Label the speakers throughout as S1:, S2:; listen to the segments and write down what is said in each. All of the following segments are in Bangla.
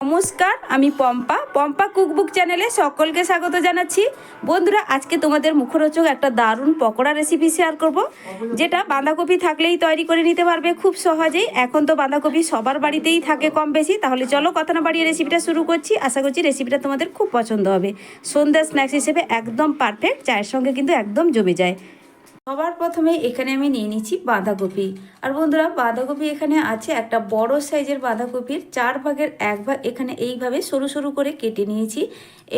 S1: নমস্কার, আমি পম্পা কুকবুক চ্যানেলে সকলকে স্বাগত জানাচ্ছি। বন্ধুরা, আজকে তোমাদের মুখরোচক একটা দারুণ পকোড়া রেসিপি শেয়ার করব, যেটা বাঁধাকপি থাকলেই তৈরি করে নিতে পারবে খুব সহজেই। এখন তো বাঁধাকপি সবার বাড়িতেই থাকে কম বেশি। তাহলে চলো কথা না বাড়িয়ে রেসিপিটা শুরু করছি। আশা করছি রেসিপিটা তোমাদের খুব পছন্দ হবে। সন্ধ্যা স্ন্যাক্স হিসেবে একদম পারফেক্ট, চায়ের সঙ্গে কিন্তু একদম জমে যায়। সবার প্রথমে এখানে আমি নিয়ে নিচ্ছি বাঁধাকপি। আর বন্ধুরা, বাঁধাকপি এখানে আছে একটা বড় সাইজের বাঁধাকপির 4 ভাগের 1 ভাগ এখানে এইভাবে সরু সরু করে কেটে নিয়েছি।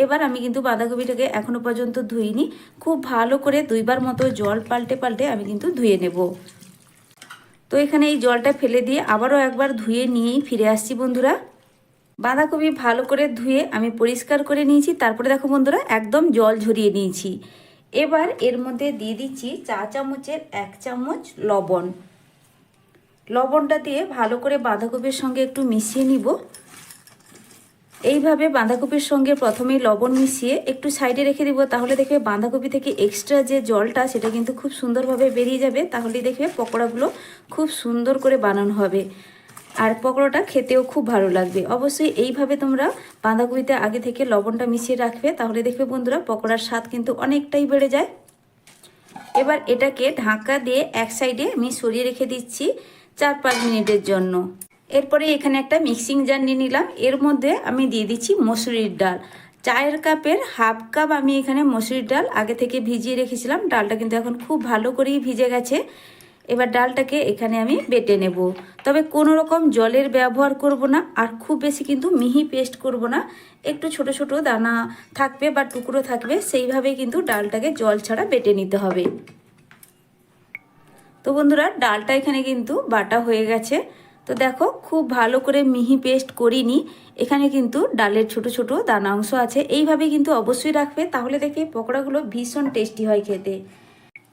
S1: এবার আমি কিন্তু বাঁধাকপিটাকে এখনো পর্যন্ত ধুইনি, খুব ভালো করে 2বার মতো জল পাল্টে পাল্টে আমি কিন্তু ধুয়ে নেব। তো এখানে এই জলটা ফেলে দিয়ে আবারও একবার ধুয়ে নিয়েই ফিরে আসছি। বন্ধুরা, বাঁধাকপি ভালো করে ধুয়ে আমি পরিষ্কার করে নিয়েছি। তারপরে দেখো বন্ধুরা, একদম জল ঝরিয়ে নিয়েছি। এবার এর মধ্যে দিয়ে দিচ্ছি চা চামচের 1 চামচ লবণ। লবণটা দিয়ে ভালো করে বাঁধাকপির সঙ্গে একটু মিশিয়ে নিব। এইভাবে বাঁধাকপির সঙ্গে প্রথমেই লবণ মিশিয়ে একটু সাইডে রেখে দিব। তাহলে দেখবে বাঁধাকপি থেকে এক্সট্রা যে জলটা সেটা কিন্তু খুব সুন্দরভাবে বেরিয়ে যাবে। তাহলেই দেখবে পকোড়াগুলো খুব সুন্দর করে বানানো হবে, আর পকোড়াটা খেতেও খুব ভালো লাগবে। অবশ্যই এইভাবে তোমরা বাঁধাকপিতে আগে থেকে লবণটা মিশিয়ে রাখবে, তাহলে দেখবে বন্ধুরা পকোড়ার স্বাদ কিন্তু অনেকটাই বেড়ে যায়। এবার এটাকে ঢাকা দিয়ে এক সাইডে আমি সরিয়ে রেখে দিচ্ছি 4-5 মিনিটের জন্য। এরপরে এখানে একটা মিক্সিং জার নিয়ে নিলাম। এর মধ্যে আমি দিয়ে দিচ্ছি মসুরির ডাল। চায়ের কাপের 1/2 কাপ আমি এখানে মসুরির ডাল আগে থেকে ভিজিয়ে রেখেছিলাম। ডালটা কিন্তু এখন খুব ভালো করেই ভিজে গেছে। এবার ডালটাকে এখানে আমি বেটে নেব, তবে কোনো রকম জলের ব্যবহার করব না, আর খুব বেশি কিন্তু মিহি পেস্ট করব না। একটু ছোট ছোট দানা থাকবে বা টুকরো থাকবে, সেইভাবে কিন্তু ডালটাকে জল ছাড়া বেটে নিতে হবে। তো বন্ধুরা, ডালটা এখানে কিন্তু বাটা হয়ে গেছে। তো দেখো, খুব ভালো করে মিহি পেস্ট করিনি, এখানে কিন্তু ডালের ছোট ছোট দানা অংশ আছে। এইভাবে কিন্তু অবশ্যই রাখবে, তাহলে দেখে পকোড়াগুলো ভীষণ টেস্টি হয় খেতে।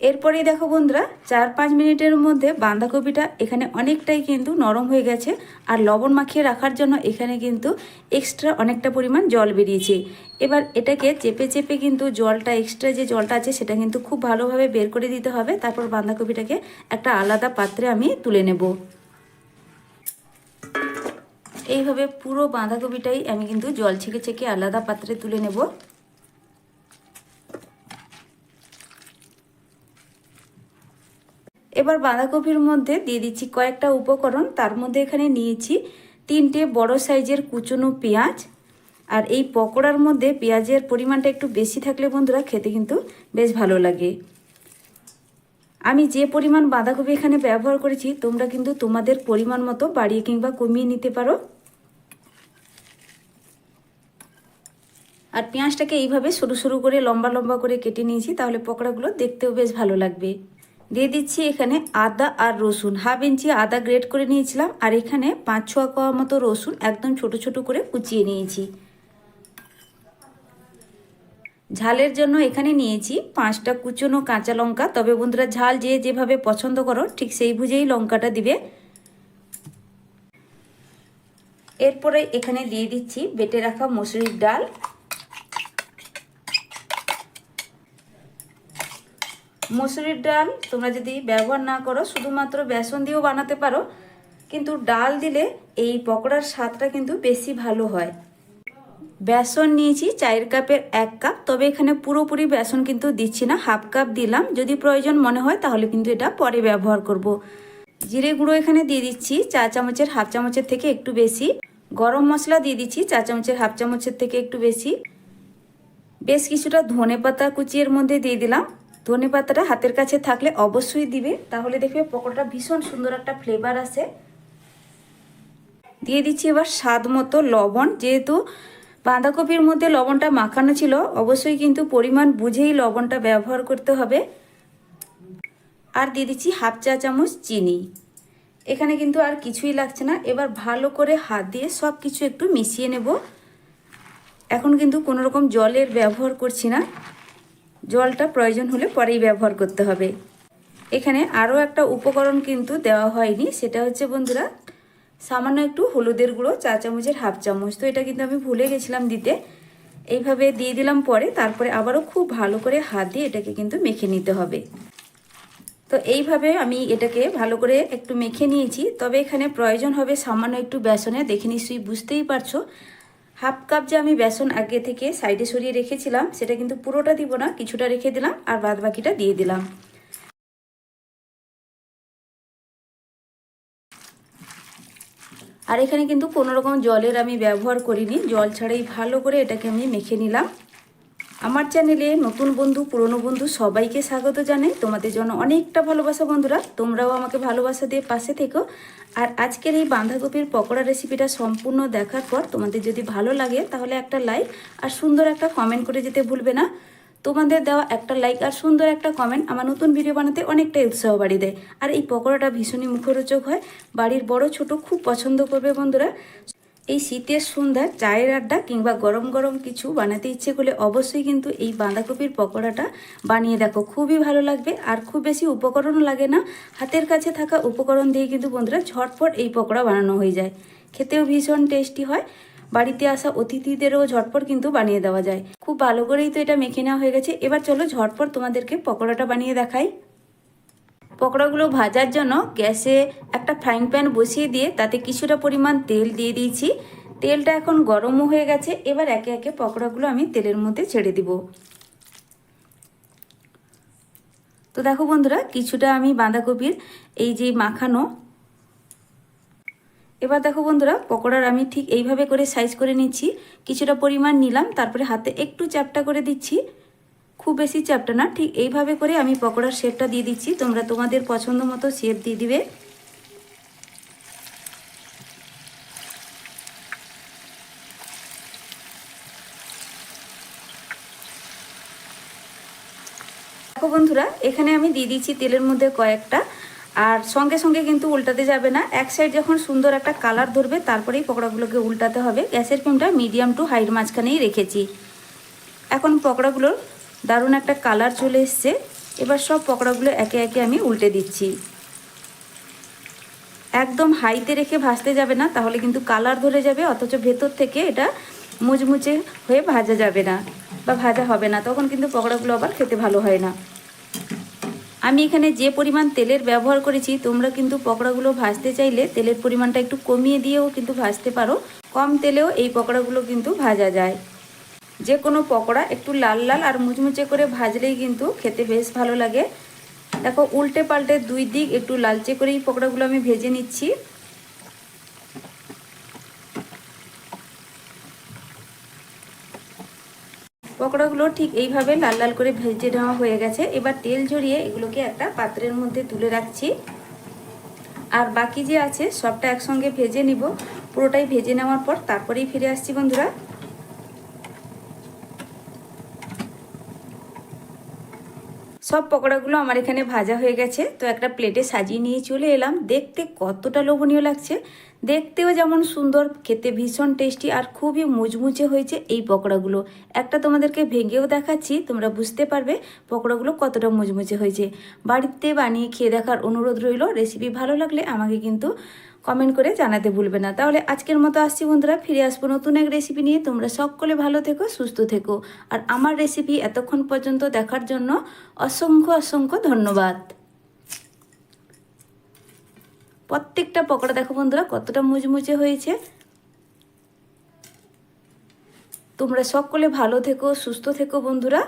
S1: এরপরেই দেখো বন্ধুরা, 4-5 মিনিটের মধ্যে বাঁধাকপিটা এখানে অনেকটাই কিন্তু নরম হয়ে গেছে। আর লবণ মাখিয়ে রাখার জন্য এখানে কিন্তু এক্সট্রা অনেকটা পরিমাণ জল বেরিয়েছে। এবার এটাকে চেপে চেপে কিন্তু জলটা, এক্সট্রা যে জলটা আছে সেটা কিন্তু খুব ভালোভাবে বের করে দিতে হবে। তারপর বাঁধাকপিটাকে একটা আলাদা পাত্রে আমি তুলে নেব। এইভাবে পুরো বাঁধাকপিটাই আমি কিন্তু জল ছেঁকে ছেঁকে আলাদা পাত্রে তুলে নেব। এবার বাঁধাকপির মধ্যে দিয়ে দিচ্ছি কয়েকটা উপকরণ। তার মধ্যে এখানে নিয়েছি 3টে বড় সাইজের কুচনো পেঁয়াজ। আর এই পকোড়ার মধ্যে পেঁয়াজের পরিমাণটা একটু বেশি থাকলে বন্ধুরা খেতে কিন্তু বেশ ভালো লাগে। আমি যে পরিমাণ বাঁধাকপি এখানে ব্যবহার করেছি, তোমরা কিন্তু তোমাদের পরিমাণ মতো বাড়িয়ে কিংবা কমিয়ে নিতে পারো। আর পেঁয়াজটাকে এইভাবে সরু সরু করে লম্বা লম্বা করে কেটে নিয়েছি, তাহলে পকোড়াগুলো দেখতেও বেশ ভালো লাগবে। দিয়ে দিচ্ছি এখানে আদা আর রসুন। 1/2 ইঞ্চি আদা গ্রেট করে নিয়েছিলাম, আর এখানে 5-6 কোয়া মতো রসুন একদম ছোট ছোট করে কুচিয়ে নিয়েছি। ঝালের জন্য এখানে নিয়েছি 5টা কুচনো কাঁচা লঙ্কা। তবে বন্ধুরা, ঝাল যে যেভাবে পছন্দ করো ঠিক সেই বুঝেই লঙ্কাটা দিবে। এরপরে এখানে দিয়ে দিচ্ছি বেটে রাখা মসুরির ডাল। মসুরির ডাল তোমরা যদি ব্যবহার না করো, শুধুমাত্র বেসন দিয়েও বানাতে পারো, কিন্তু ডাল দিলে এই পকোড়ার স্বাদটা কিন্তু বেশি ভালো হয়। বেসন নিয়েছি চায়ের কাপের 1 কাপ, তবে এখানে পুরোপুরি বেসন কিন্তু দিচ্ছি না, 1/2 কাপ দিলাম। যদি প্রয়োজন মনে হয় তাহলে কিন্তু এটা পরে ব্যবহার করব। জিরে গুঁড়ো এখানে দিয়ে দিচ্ছি চা চামচের 1/2 চামচের থেকে একটু বেশি। গরম মশলা দিয়ে দিচ্ছি চা চামচের 1/2 চামচের থেকে একটু বেশি। বেশ কিছুটা ধনেপাতা কুচির মধ্যে দিয়ে দিলাম। ধনেপাতাটা হাতের কাছে থাকলে অবশ্যই দিবে, তাহলে দেখবে পকোড়াটা ভীষণ সুন্দর একটা ফ্লেভার আসে। দিয়ে দিচ্ছি এবার স্বাদ মতো লবণ। যেহেতু বাঁধাকপির মধ্যে লবণটা মাখানো ছিল, অবশ্যই কিন্তু পরিমাণ বুঝেই লবণটা ব্যবহার করতে হবে। আর দিয়ে দিচ্ছি 1/2 চা চামচ চিনি। এখানে কিন্তু আর কিছুই লাগছে না। এবার ভালো করে হাত দিয়ে সব কিছু একটু মিশিয়ে নেব। এখন কিন্তু কোনো রকম জলের ব্যবহার করছি না, জলটা প্রয়োজন হলে পরেই ব্যবহার করতে হবে। এখানে আরও একটা উপকরণ কিন্তু দেওয়া হয়নি, সেটা হচ্ছে বন্ধুরা সামান্য একটু হলুদের গুঁড়ো, চা চামচের 1/2 চামচ। তো এটা কিন্তু আমি ভুলে গেছিলাম দিতে, এইভাবে দিয়ে দিলাম পরে। তারপরে আবারও খুব ভালো করে হাত দিয়ে এটাকে কিন্তু মেখে নিতে হবে। তো এইভাবে আমি এটাকে ভালো করে একটু মেখে নিয়েছি। তবে এখানে প্রয়োজন হবে সামান্য একটু বেসনের, দেখে নিশ্চয়ই বুঝতেই পারছো। হাফ কাপ যে আমি বেসন আগে থেকে সাইডে সরিয়ে রেখেছিলাম সেটা কিন্তু পুরোটা দিব না, কিছুটা রেখে দিলাম আর বাদ বাকিটা দিয়ে দিলাম। আর এখানে কিন্তু কোনো রকম জলের আমি ব্যবহার করিনি, জল ছাড়াই ভালো করে এটাকে আমি মেখে নিলাম। আমার চ্যানেলে নতুন বন্ধু পুরনো বন্ধু সবাইকে স্বাগত জানাই। তোমাদের জন্য অনেকটা ভালোবাসা বন্ধুরা, তোমরাও আমাকে ভালোবাসা দিয়ে পাশে থেকো। আর আজকের এই বাঁধাকপির পকোড়া রেসিপিটা সম্পূর্ণ দেখার পর তোমাদের যদি ভালো লাগে তাহলে একটা লাইক আর সুন্দর একটা কমেন্ট করে যেতে ভুলবে না। তোমাদের দেওয়া একটা লাইক আর সুন্দর একটা কমেন্ট আমার নতুন ভিডিও বানাতে অনেকটাই উৎসাহ বাড়িয়ে দেয়। আর এই পকোড়াটা ভীষণই মুখরোচক হয়, বাড়ির বড় ছোট খুব পছন্দ করবে বন্ধুরা। এই শীতের সন্ধ্যায় চায়ের আড্ডা কিংবা গরম গরম কিছু বানাতে ইচ্ছে করলে অবশ্যই কিন্তু এই বাঁধাকপির পকোড়াটা বানিয়ে দেখো, খুবই ভালো লাগবে। আর খুব বেশি উপকরণও লাগে না, হাতের কাছে থাকা উপকরণ দিয়ে কিন্তু বন্ধুরা ঝটপট এই পকোড়া বানানো হয়ে যায়। খেতেও ভীষণ টেস্টি হয়, বাড়িতে আসা অতিথিদেরও ঝটপট কিন্তু বানিয়ে দেওয়া যায়। খুব ভালো করেই তো এটা মেখে নেওয়া হয়ে গেছে। এবার চলো ঝটপট তোমাদেরকে পকোড়াটা বানিয়ে দেখাই। পকোড়াগুলো ভাজার জন্য গ্যাসে একটা ফ্রাইং প্যান বসিয়ে দিয়ে তাতে কিছুটা পরিমাণ তেল দিয়ে দিয়েছি। তেলটা এখন গরমও হয়ে গেছে। এবার একে একে পকোড়াগুলো আমি তেলের মধ্যে ছেড়ে দিব। তো দেখো বন্ধুরা, কিছুটা আমি বাঁধাকপির এই যে মাখানো, এবার দেখো বন্ধুরা পকোড়ার আমি ঠিক এইভাবে করে সাইজ করে নিচ্ছি। কিছুটা পরিমাণ নিলাম, তারপরে হাতে একটু চ্যাপটা করে দিচ্ছি, খুব বেশি চ্যাপটা না, ঠিক এইভাবে করে আমি পকোড়ার শেপটা দিয়ে দিচ্ছি। তোমরা তোমাদের পছন্দ মতো শেপ দিয়ে দিবে। দেখো বন্ধুরা, এখানে আমি দিয়ে দিচ্ছি তেলের মধ্যে কয়েকটা, আর সঙ্গে সঙ্গে কিন্তু উল্টাতে যাবে না। এক সাইড যখন সুন্দর একটা কালার ধরবে তারপরেই পকোড়াগুলোকে উল্টাতে হবে। গ্যাসের ফ্লেমটা মিডিয়াম টু হাইয়ের মাঝখানেই রেখেছি। এখন পকোড়াগুলোর দারুণ একটা কালার চলে এসছে। এবার সব পকোড়াগুলো একে একে আমি উল্টে দিচ্ছি। একদম হাইতে রেখে ভাজতে যাবে না, তাহলে কিন্তু কালার ধরে যাবে, অথচ ভেতর থেকে এটা মুচমুচে হয়ে ভাজা যাবে না বা ভাজা হবে না, তখন কিন্তু পকোড়াগুলো আবার খেতে ভালো হয় না। আমি এখানে যে পরিমাণ তেলের ব্যবহার করেছি, তোমরা কিন্তু পকোড়াগুলো ভাজতে চাইলে তেলের পরিমাণটা একটু কমিয়ে দিয়েও কিন্তু ভাজতে পারো। কম তেলেও এই পকোড়াগুলো কিন্তু ভাজা যায়। যে কোনো পকোড়া একটু লাল লাল আর মুচমুচে করে ভাজলেই কিন্তু খেতে বেশ ভালো লাগে। দেখো উল্টে পাল্টে দুই দিক একটু লালচে করেই পকোড়াগুলো আমি ভেজে নিচ্ছি। পকোড়াগুলো ঠিক এইভাবে লাল লাল করে ভেজে নেওয়া হয়ে গেছে। এবার তেল ঝরিয়ে এগুলোকে একটা পাত্রের মধ্যে তুলে রাখছি। আর বাকি যে আছে সবটা একসঙ্গে ভেজে নিব। পুরোটাই ভেজে নেওয়ার পর তারপরেই ফিরে আসছি বন্ধুরা। সব পকোড়াগুলো আমার এখানে ভাজা হয়ে গেছে। তো একটা প্লেটে সাজিয়ে নিয়ে চলে এলাম। দেখতে কতটা লোভনীয় লাগছে, দেখতেও যেমন সুন্দর, খেতে ভীষণ টেস্টি আর খুবই মুচমুচে হয়েছে এই পকোড়াগুলো। একটা তোমাদেরকে ভেঙেও দেখাচ্ছি, তোমরা বুঝতে পারবে পকোড়াগুলো কতটা মুচমুচে হয়েছে। বাড়িতে বানিয়ে খেয়ে দেখার অনুরোধ রইল। রেসিপি ভালো লাগলে আমাকে কিন্তু কমেন্ট করে জানাতে ভুলবে না। তাহলে আজকের মতো আসছি বন্ধুরা, ফিরে আসবো নতুন এক রেসিপি নিয়ে। তোমরা সকলে ভালো থেকো, সুস্থ থেকো। আর আমার রেসিপি এতক্ষণ পর্যন্ত দেখার জন্য অসংখ্য অসংখ্য ধন্যবাদ। প্রত্যেকটা পকোড়া দেখো বন্ধুরা কতটা মুচমুচে হয়েছে। তোমরা সকলে ভালো থেকো, সুস্থ থেকো বন্ধুরা।